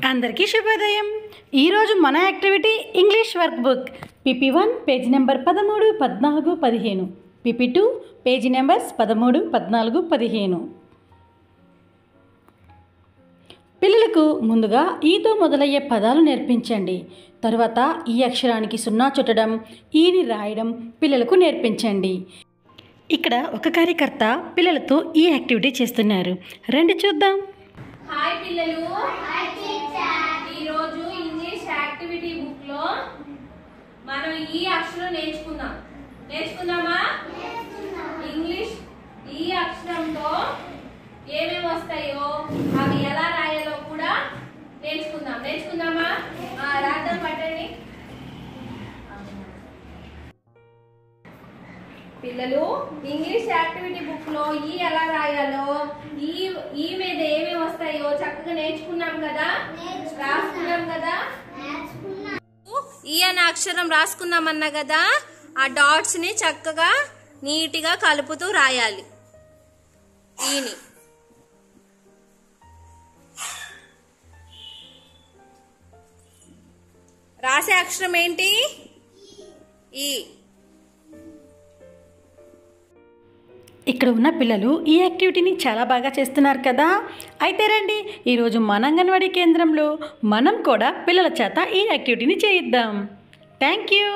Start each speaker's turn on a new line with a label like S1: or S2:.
S1: అందరికీ శుభోదయం. ఈరోజు మన activity English work book PP1 page number 13, 14, 15, PP2 page numbers 13, 14, 15. పిల్లలకు ముందుగా ఈతో మొదలయ్యే పదాలు నేర్పించండి. తర్వాత ఈ అక్షరానికి సున్నా చుట్టడం, ఈని రాయడం పిల్లలకు నేర్పించండి. ఇక్కడ ఒక కార్యకర్త పిల్లలతో ఈ యాక్టివిటీ చేస్తున్నారు. రండి చూద్దాం.
S2: హాయ్ పిల్లలు, ఈరోజు ఇంగ్లీష్ యాక్టివిటీ బుక్ లో మనం ఈ అక్షరం నేర్చుకుందామా? ఇంగ్లీష్ ఈ అక్షరంతో ఏమేమి వస్తాయో అవి ఎలా రాయాలో కూడా నేర్చుకుందామా? రాద్దాం, పట్టండి పిల్లలు. ఇంగ్లీష్ యాక్టివిటీ బుక్ లో ఈ ఎలా రాయాలో, ఈ మీద ఏమేమి వస్తాయో చక్కగా నేర్చుకున్నాం కదా, రాసుకున్నాం కదా. ఈ అనే అక్షరం రాసుకుందామన్నా కదా, ఆ డాట్స్ ని చక్కగా నీట్ గా కలుపుతూ రాయాలి. ఈని రాసే అక్షరం ఏంటి? ఈ.
S1: ఇక్కడ ఉన్న పిల్లలు ఈ యాక్టివిటీని చాలా బాగా చేస్తున్నారు కదా. అయితే రండి, ఈరోజు మన అంగన్వాడీ కేంద్రంలో మనం కూడా పిల్లల చేత ఈ యాక్టివిటీని చేయిద్దాం. Thank you.